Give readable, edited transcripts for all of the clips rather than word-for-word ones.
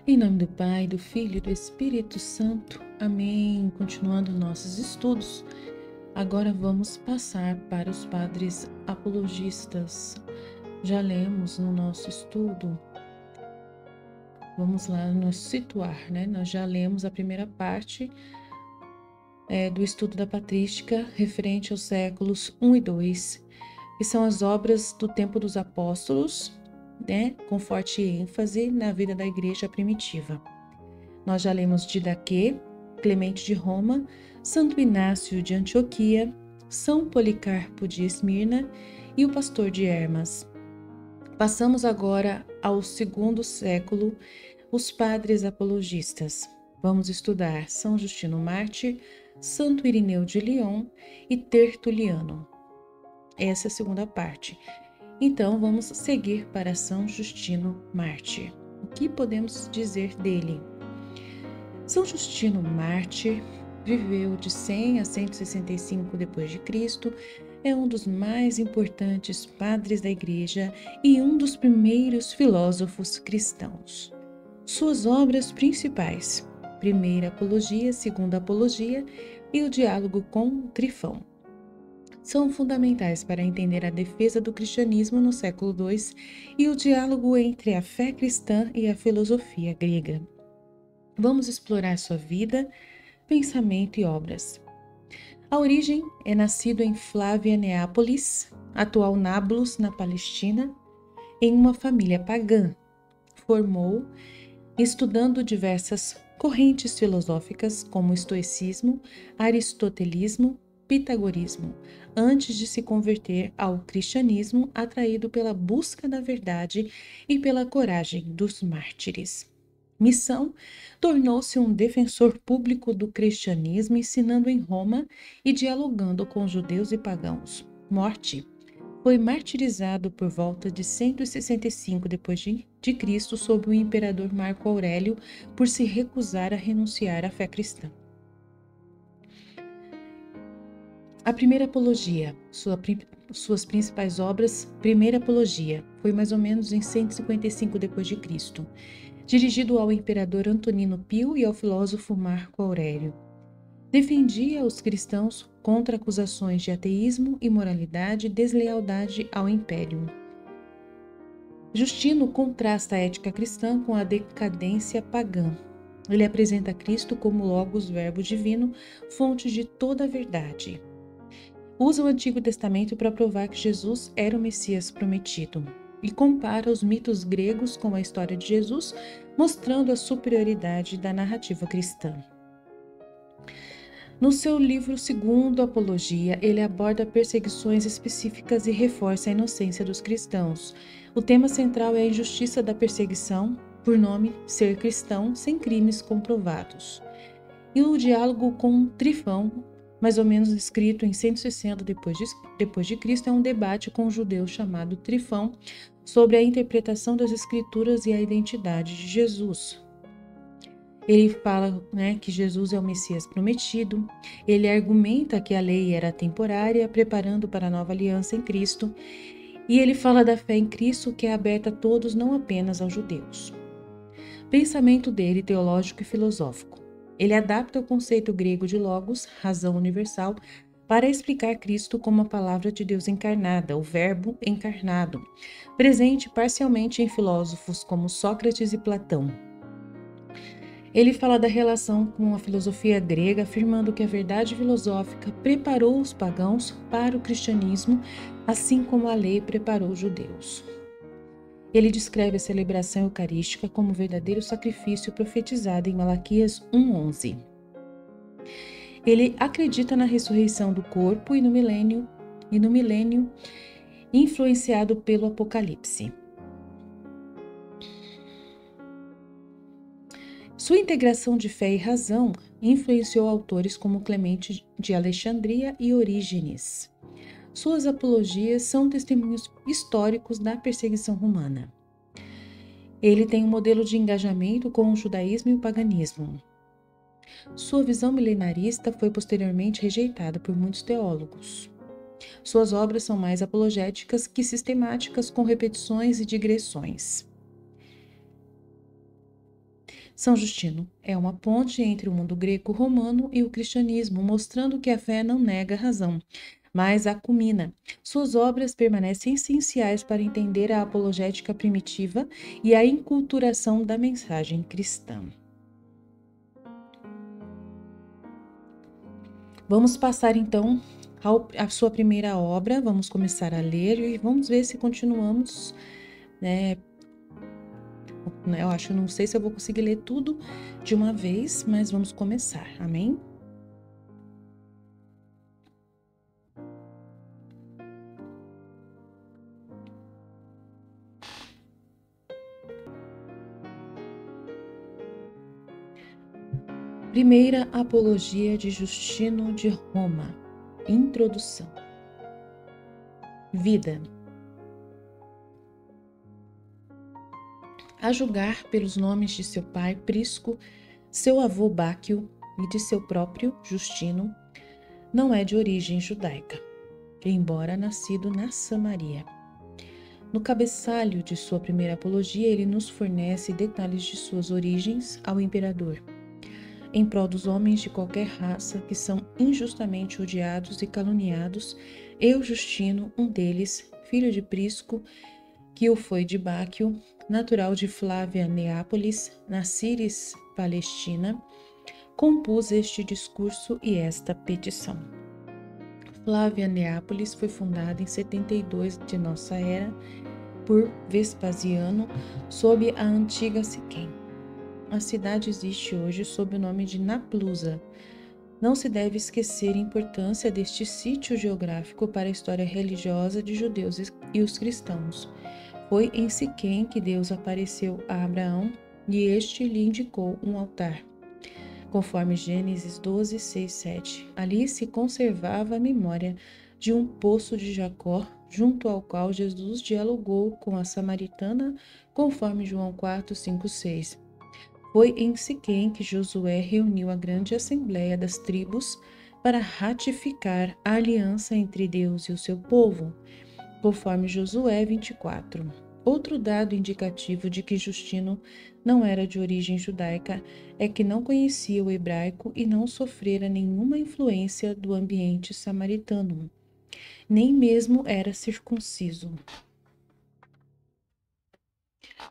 Em nome do Pai, do Filho e do Espírito Santo. Amém. Continuando nossos estudos, agora vamos passar para os padres apologistas. Já lemos no nosso estudo, vamos lá nos situar, né? Nós já lemos a primeira parte do estudo da patrística referente aos séculos 1 e 2, que são as obras do tempo dos apóstolos, né? Com forte ênfase na vida da igreja primitiva. Nós já lemos Didaquê, Clemente de Roma, Santo Inácio de Antioquia, São Policarpo de Esmirna e o Pastor de Hermas. Passamos agora ao segundo século, os padres apologistas. Vamos estudar São Justino Mártir, Santo Irineu de Lyon e Tertuliano. Essa é a segunda parte. Então, vamos seguir para São Justino Mártir. O que podemos dizer dele? São Justino Mártir viveu de 100 a 165 d.C., é um dos mais importantes padres da Igreja e um dos primeiros filósofos cristãos. Suas obras principais: Primeira Apologia, Segunda Apologia e o Diálogo com Trifão, são fundamentais para entender a defesa do cristianismo no século II e o diálogo entre a fé cristã e a filosofia grega. Vamos explorar sua vida, pensamento e obras. A origem é nascido em Flávia Neápolis, atual Nablus, na Palestina, em uma família pagã. Formou estudando diversas correntes filosóficas como o estoicismo, aristotelismo, pitagorismo, antes de se converter ao cristianismo, atraído pela busca da verdade e pela coragem dos mártires. Missão: tornou-se um defensor público do cristianismo, ensinando em Roma e dialogando com judeus e pagãos. Morte: foi martirizado por volta de 165 d.C. sob o imperador Marco Aurélio por se recusar a renunciar à fé cristã. A Primeira Apologia, suas principais obras. Primeira Apologia, foi mais ou menos em 155 d.C., dirigido ao imperador Antonino Pio e ao filósofo Marco Aurélio. Defendia os cristãos contra acusações de ateísmo, imoralidade e deslealdade ao império. Justino contrasta a ética cristã com a decadência pagã. Ele apresenta Cristo como Logos, Verbo divino, fonte de toda a verdade. Usa o Antigo Testamento para provar que Jesus era o Messias prometido e compara os mitos gregos com a história de Jesus, mostrando a superioridade da narrativa cristã. No seu livro Segundo Apologia, ele aborda perseguições específicas e reforça a inocência dos cristãos. O tema central é a injustiça da perseguição, por nome ser cristão sem crimes comprovados. E o diálogo com Trifão, mais ou menos escrito em 160 d.C., é um debate com um judeu chamado Trifão sobre a interpretação das Escrituras e a identidade de Jesus. Ele fala, que Jesus é o Messias prometido. Ele argumenta que a lei era temporária, preparando para a nova aliança em Cristo. E ele fala da fé em Cristo, que é aberta a todos, não apenas aos judeus. Pensamento dele teológico e filosófico. Ele adapta o conceito grego de logos, razão universal, para explicar Cristo como a palavra de Deus encarnada, o Verbo encarnado, presente parcialmente em filósofos como Sócrates e Platão. Ele fala da relação com a filosofia grega, afirmando que a verdade filosófica preparou os pagãos para o cristianismo, assim como a lei preparou os judeus. Ele descreve a celebração eucarística como verdadeiro sacrifício profetizado em Malaquias 1:11. Ele acredita na ressurreição do corpo e no milênio influenciado pelo Apocalipse. Sua integração de fé e razão influenciou autores como Clemente de Alexandria e Orígenes. Suas apologias são testemunhos históricos da perseguição romana. Ele tem um modelo de engajamento com o judaísmo e o paganismo. Sua visão milenarista foi posteriormente rejeitada por muitos teólogos. Suas obras são mais apologéticas que sistemáticas, com repetições e digressões. São Justino é uma ponte entre o mundo greco-romano e o cristianismo, mostrando que a fé não nega a razão, mas a culmina. Suas obras permanecem essenciais para entender a apologética primitiva e a enculturação da mensagem cristã. Vamos passar então à sua primeira obra, vamos começar a ler e vamos ver se continuamos, né? Eu acho, não sei se eu vou conseguir ler tudo de uma vez, mas vamos começar, amém? Primeira Apologia de Justino de Roma. Introdução. Vida. A julgar pelos nomes de seu pai Prisco, seu avô Báquio e de seu próprio Justino, não é de origem judaica, embora nascido na Samaria. No cabeçalho de sua primeira apologia, ele nos fornece detalhes de suas origens ao imperador, em prol dos homens de qualquer raça que são injustamente odiados e caluniados. Eu, Justino, um deles, filho de Prisco, que o foi de Báquio, natural de Flávia Neápolis, na Círis, Palestina, compus este discurso e esta petição. Flávia Neápolis foi fundada em 72 de nossa era por Vespasiano sob a antiga Siquém. A cidade existe hoje sob o nome de Naplusa. Não se deve esquecer a importância deste sítio geográfico para a história religiosa de judeus e os cristãos. Foi em Siquém que Deus apareceu a Abraão e este lhe indicou um altar. Conforme Gênesis 12, 6, 7, ali se conservava a memória de um poço de Jacó, junto ao qual Jesus dialogou com a samaritana, conforme João 4, 5, 6. Foi em Siquém que Josué reuniu a grande assembleia das tribos para ratificar a aliança entre Deus e o seu povo, conforme Josué 24. Outro dado indicativo de que Justino não era de origem judaica é que não conhecia o hebraico e não sofrera nenhuma influência do ambiente samaritano, nem mesmo era circunciso.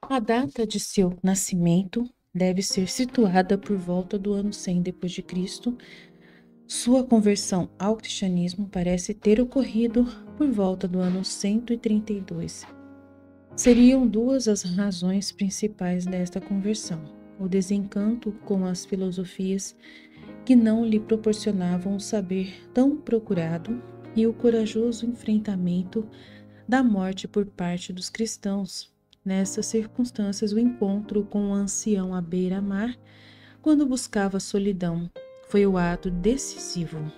A data de seu nascimento deve ser situada por volta do ano 100 d.C. Sua conversão ao cristianismo parece ter ocorrido por volta do ano 132. Seriam duas as razões principais desta conversão: o desencanto com as filosofias que não lhe proporcionavam o saber tão procurado e o corajoso enfrentamento da morte por parte dos cristãos. Nessas circunstâncias, o encontro com o ancião à beira-mar, quando buscava solidão, foi o ato decisivo.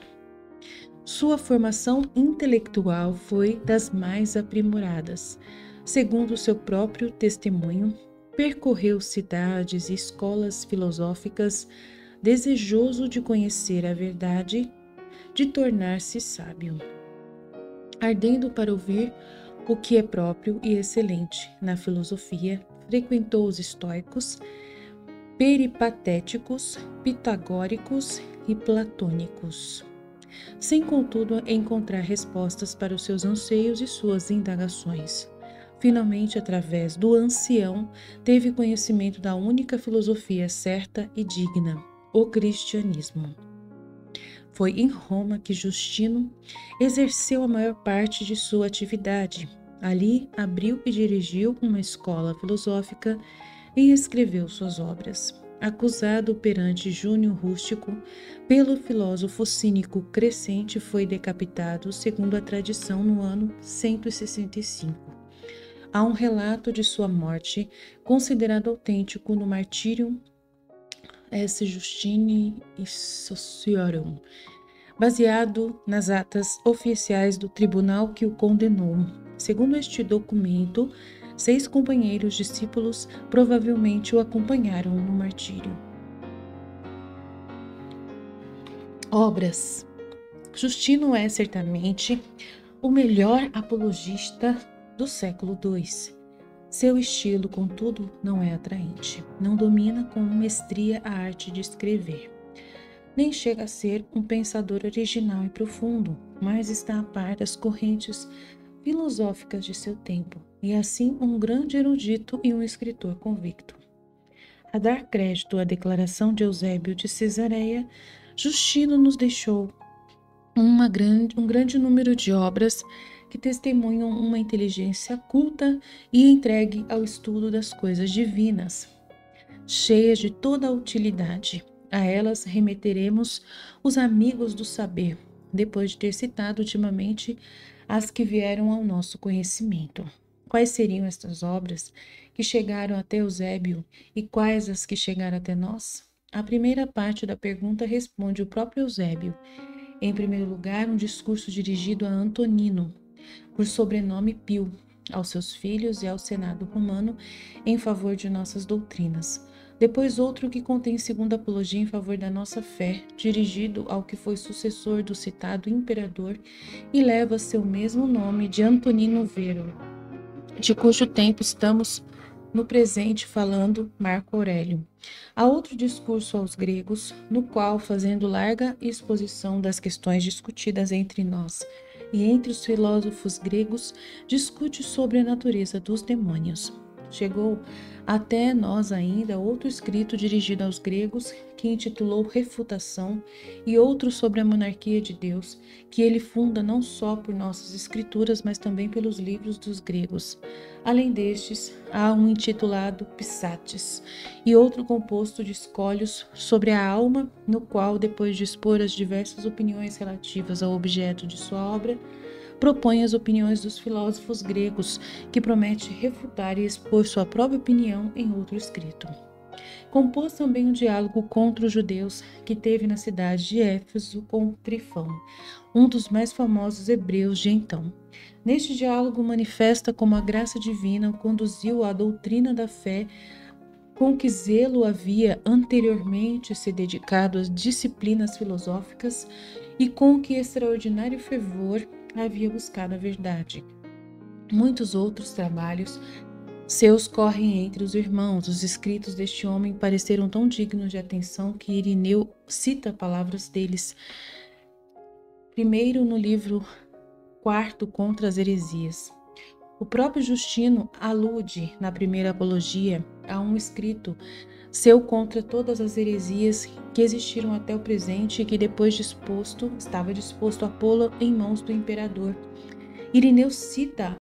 Sua formação intelectual foi das mais aprimoradas. Segundo seu próprio testemunho, percorreu cidades e escolas filosóficas, desejoso de conhecer a verdade, de tornar-se sábio, ardendo para ouvir o que é próprio e excelente na filosofia. Frequentou os estoicos, peripatéticos, pitagóricos e platônicos, sem contudo encontrar respostas para os seus anseios e suas indagações. Finalmente, através do ancião, teve conhecimento da única filosofia certa e digna, o cristianismo. Foi em Roma que Justino exerceu a maior parte de sua atividade. Ali abriu e dirigiu uma escola filosófica e escreveu suas obras. Acusado perante Júnio Rústico pelo filósofo cínico Crescente, foi decapitado, segundo a tradição, no ano 165. Há um relato de sua morte, considerado autêntico, no Martyrium S. Justini Sociorum, baseado nas atas oficiais do tribunal que o condenou. Segundo este documento, 6 companheiros discípulos provavelmente o acompanharam no martírio. Obras. Justino é certamente o melhor apologista do século II. Seu estilo, contudo, não é atraente. Não domina com mestria a arte de escrever. Nem chega a ser um pensador original e profundo, mas está a par das correntes filosóficas de seu tempo, e assim um grande erudito e um escritor convicto. A dar crédito à declaração de Eusébio de Cesareia, Justino nos deixou um grande número de obras que testemunham uma inteligência culta e entregue ao estudo das coisas divinas, cheias de toda a utilidade. A elas remeteremos os amigos do saber, depois de ter citado ultimamente as que vieram ao nosso conhecimento. Quais seriam estas obras que chegaram até Eusébio e quais as que chegaram até nós? A primeira parte da pergunta responde o próprio Eusébio. Em primeiro lugar, um discurso dirigido a Antonino, por sobrenome Pio, aos seus filhos e ao Senado romano em favor de nossas doutrinas. Depois outro que contém segunda apologia em favor da nossa fé, dirigido ao que foi sucessor do citado imperador e leva seu mesmo nome, de Antonino Vero, de cujo tempo estamos no presente falando Marco Aurélio. Há outro discurso aos gregos, no qual, fazendo larga exposição das questões discutidas entre nós e entre os filósofos gregos, discute sobre a natureza dos demônios. Chegou até nós ainda outro escrito dirigido aos gregos, que intitulou Refutação, e outro sobre a monarquia de Deus, que ele funda não só por nossas escrituras, mas também pelos livros dos gregos. Além destes, há um intitulado Psates, e outro composto de escolhos sobre a alma, no qual, depois de expor as diversas opiniões relativas ao objeto de sua obra, propõe as opiniões dos filósofos gregos, que promete refutar e expor sua própria opinião em outro escrito. Compôs também um diálogo contra os judeus que teve na cidade de Éfeso com Trifão, um dos mais famosos hebreus de então. Neste diálogo manifesta como a graça divina conduziu à doutrina da fé, com que zelo havia anteriormente se dedicado às disciplinas filosóficas e com que extraordinário fervor havia buscado a verdade. Muitos outros trabalhos seus correm entre os irmãos. Os escritos deste homem pareceram tão dignos de atenção que Irineu cita palavras deles. Primeiro, no livro 4 contra as heresias. O próprio Justino alude, na primeira apologia, a um escrito seu contra todas as heresias que existiram até o presente e que depois estava disposto a pô-lo em mãos do imperador. Irineu cita